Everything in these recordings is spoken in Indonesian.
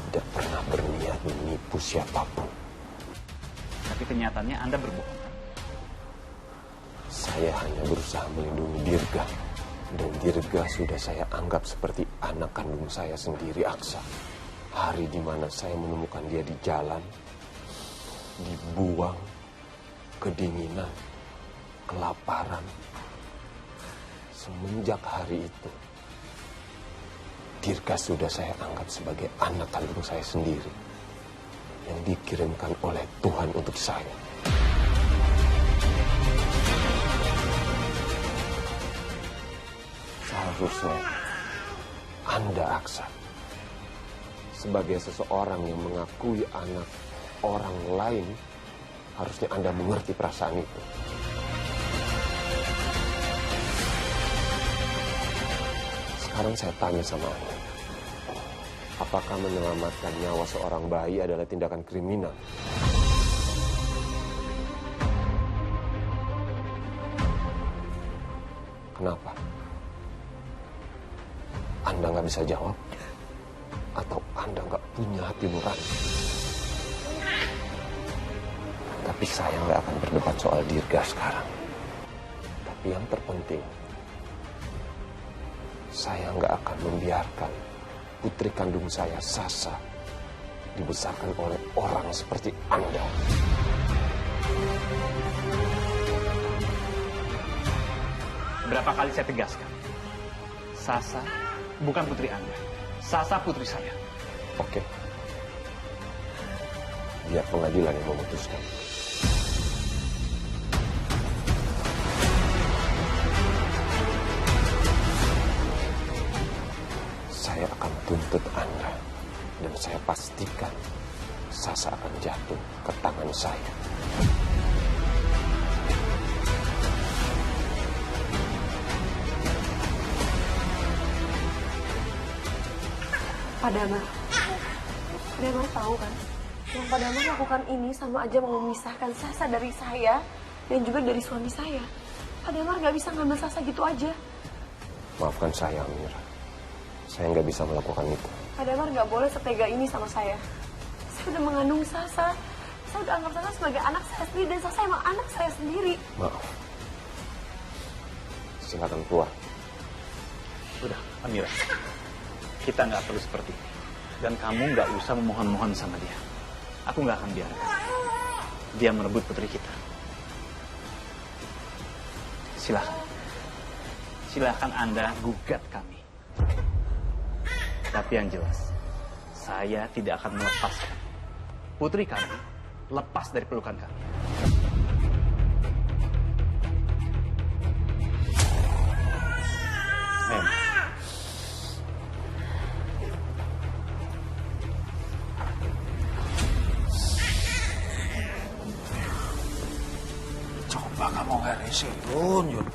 tidak pernah berniat menipu siapapun. Tapi kenyataannya Anda berbohong. Saya hanya berusaha melindungi Dirga. Dan Dirga sudah saya anggap seperti anak kandung saya sendiri, Aksa. Hari di mana saya menemukan dia di jalan, dibuang, kedinginan, kelaparan. Semenjak hari itu, Dirga sudah saya anggap sebagai anak kandung saya sendiri yang dikirimkan oleh Tuhan untuk saya. Seharusnya Anda, Aksa, sebagai seseorang yang mengakui anak orang lain, harusnya Anda mengerti perasaan itu. Sekarang saya tanya sama Anda, apakah menyelamatkan nyawa seorang bayi adalah tindakan kriminal? Kenapa? Anda nggak bisa jawab? Atau Anda nggak punya hati nurani? Tapi saya nggak akan berdebat soal Dirga sekarang. Tapi yang terpenting, saya nggak akan membiarkan putri kandung saya, Sasa, dibesarkan oleh orang seperti Anda. Berapa kali saya tegaskan, Sasa bukan putri Anda. Sasa putri saya. Oke. Biar pengadilan yang memutuskan. Saya akan tuntut Anda. Dan saya pastikan Sasa akan jatuh ke tangan saya. Pak Damar tahu kan, yang Pak Damar lakukan ini sama aja mau memisahkan Sasa dari saya dan juga dari suami saya. Pak Damar nggak bisa ngambil Sasa gitu aja. Maafkan saya, Amira. Saya nggak bisa melakukan itu. Pak Damar nggak boleh setega ini sama saya. Saya udah mengandung Sasa. Saya udah anggap Sasa sebagai anak saya sendiri dan Sasa emang anak saya sendiri. Maaf. Silakan keluar. Udah, Amira. Kita nggak perlu seperti ini. Dan kamu nggak usah memohon-mohon sama dia. Aku nggak akan biarkan dia merebut putri kita. Silakan. Silakan Anda gugat kami. Tapi yang jelas, saya tidak akan melepaskan putri kami lepas dari pelukan kami. Coba kamu nggak rese, Yun.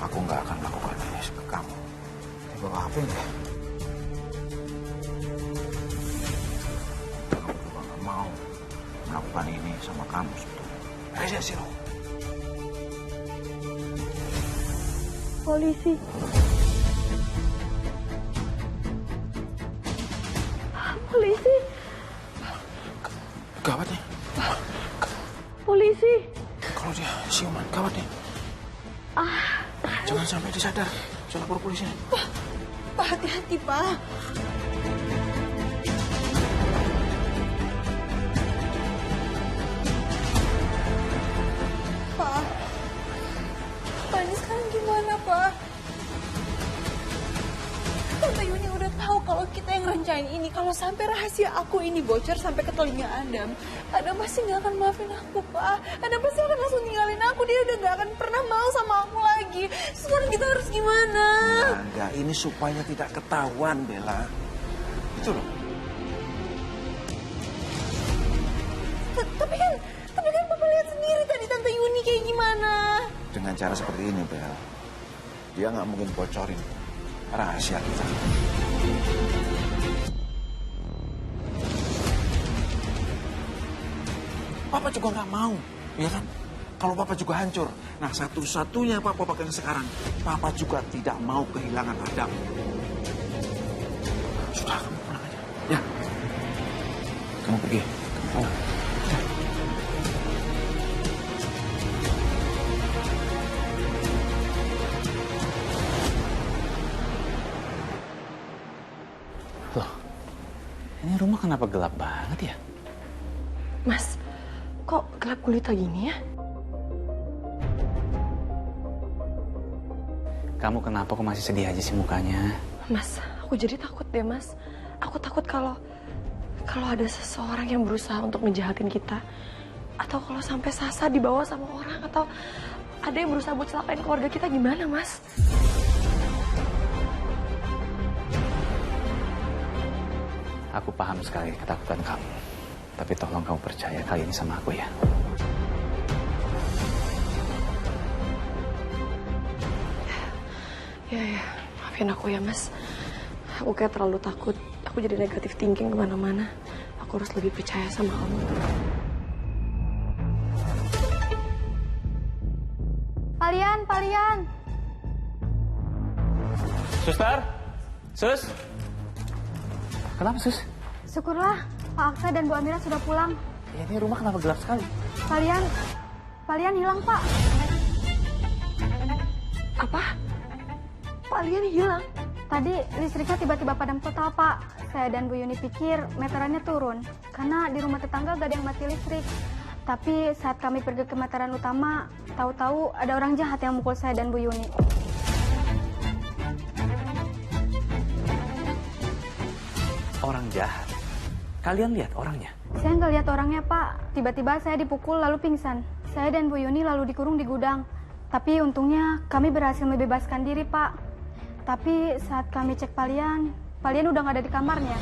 Aku nggak akan melakukan ini ke kamu. Tiba apa ya? Aku juga nggak mau melakukan ini sama kamu sebetulnya. Rese sih lo. Polisi. Polisi. Gawat nih. Polisi. Kalau dia siuman, gawat nih. Jangan sampai disadar. Saya lapor polisi. Pak, hati-hati, Pak. Pak, ini sekarang gimana, Pak? Tante Yuni udah tahu kalau kita yang rencanain ini. Kalau sampai rahasia aku ini bocor sampai ke telinga Adam pasti nggak akan maafin aku, Pak. Adam pasti akan langsung ninggalin aku. Dia udah nggak akan pernah mau sama aku lagi. Sekarang kita harus gimana? Enggak, ini supaya tidak ketahuan, Bella. Itu loh. Tapi kan Papa lihat sendiri tadi Tante Yuni kayak gimana. Dengan cara seperti ini, Bella, dia nggak mungkin bocorin rahasia kita. Papa juga nggak mau, ya kan? Kalau Papa juga hancur. Nah, satu-satunya Papa pakai sekarang, Papa juga tidak mau kehilangan Adam. Sudah, kamu pulang aja. Ya. pergi. Oh. Loh, ini rumah kenapa gelap banget ya? Mas, kok gelap gulita gini ya? Kamu kenapa kok masih sedih aja sih mukanya? Mas, aku jadi takut deh, Mas. Aku takut kalau ada seseorang yang berusaha untuk ngejahatin kita. Atau kalau sampai Sasa dibawa sama orang. Atau ada yang berusaha buat celakain keluarga kita, gimana, Mas? Aku paham sekali ketakutan kamu. Tapi tolong kamu percaya kali ini sama aku ya. Ya, maafin aku ya, Mas. Aku kayak terlalu takut. Aku jadi negatif thinking kemana-mana. Aku harus lebih percaya sama kamu. Palian. Suster? Sus? Kenapa, Sus? Syukurlah, Pak Aksa dan Bu Amira sudah pulang. Ya, ini rumah kenapa gelap sekali? Palian hilang, Pak. Apa? Kalian hilang? Tadi listriknya tiba-tiba padam total, Pak. Saya dan Bu Yuni pikir meterannya turun. Karena di rumah tetangga gak ada yang mati listrik. Tapi saat kami pergi ke meteran utama, tahu-tahu ada orang jahat yang mukul saya dan Bu Yuni. Orang jahat? Kalian lihat orangnya? Saya nggak lihat orangnya, Pak. Tiba-tiba saya dipukul lalu pingsan. Saya dan Bu Yuni lalu dikurung di gudang. Tapi untungnya kami berhasil membebaskan diri, Pak. Tapi saat kami cek Palian udah nggak ada di kamarnya.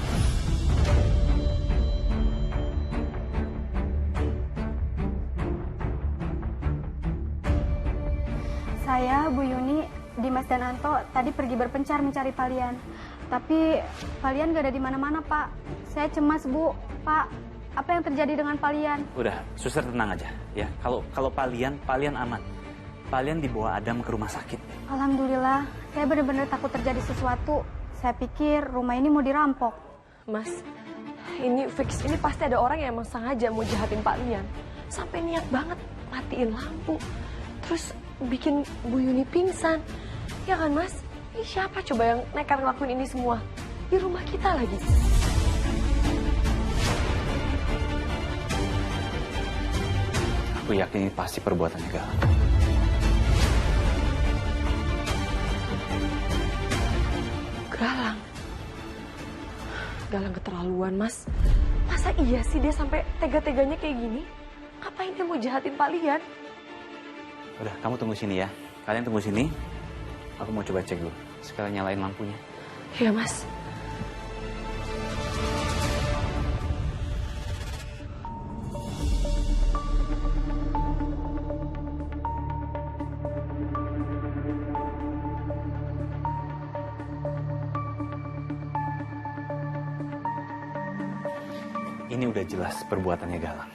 Saya, Bu Yuni, Dimas dan Anto tadi pergi berpencar mencari Palian. Tapi Palian gak ada di mana-mana, Pak. Saya cemas, Bu. Pak, apa yang terjadi dengan Palian? Udah, suster tenang aja ya. Kalau Palian aman. Palian dibawa Adam ke rumah sakit. Alhamdulillah, saya benar-benar takut terjadi sesuatu. Saya pikir rumah ini mau dirampok. Mas, ini fix. Ini pasti ada orang yang emang sengaja mau jahatin Pak Lian. Sampai niat banget matiin lampu. Terus bikin Bu Yuni pingsan. Ya kan, Mas? Ini siapa coba yang nekat ngelakuin ini semua? Di rumah kita lagi. Aku yakin ini pasti perbuatannya Galang. Galang keterlaluan, Mas. Masa iya sih dia sampai tega-teganya kayak gini? Ngapain dia mau jahatin Pak Lian? Udah, kamu tunggu sini ya. Kalian tunggu sini. Aku mau coba cek dulu. Sekalian nyalain lampunya. Iya, Mas. Ini udah jelas perbuatannya Galang.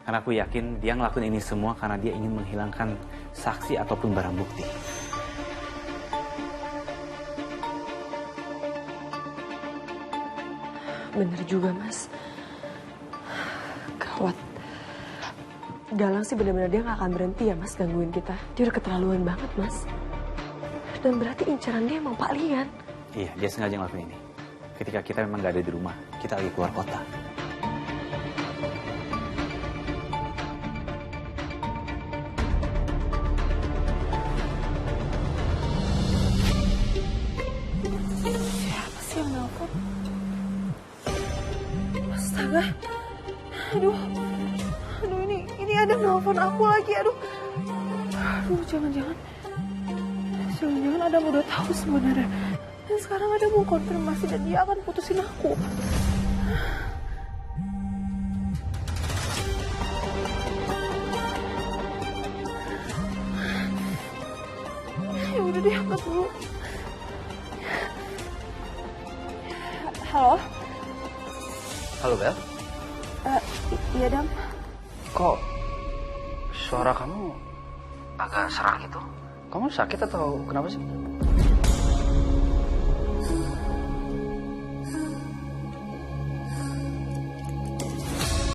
Karena aku yakin dia ngelakuin ini semua karena dia ingin menghilangkan saksi ataupun barang bukti. Bener juga, Mas. Gawat. Galang sih bener-bener dia gak akan berhenti ya, Mas, gangguin kita. Dia udah keterlaluan banget, Mas. Dan berarti incaran dia emang Pak Lian. Iya, dia sengaja ngelakuin ini. Ketika kita memang gak ada di rumah, kita lagi keluar kota. Siapa sih yang nelfon? Astaga. Aduh, ini ada nelfon aku lagi. Aduh, jangan-jangan Adam udah tahu sebenarnya. Dan sekarang Adam mau konfirmasi dan dia akan putusin aku. Ya udah deh, angkat dulu. Halo? Halo, Bel. Iya, Dam. Kok suara kamu agak serak gitu? Kamu sakit atau kenapa sih?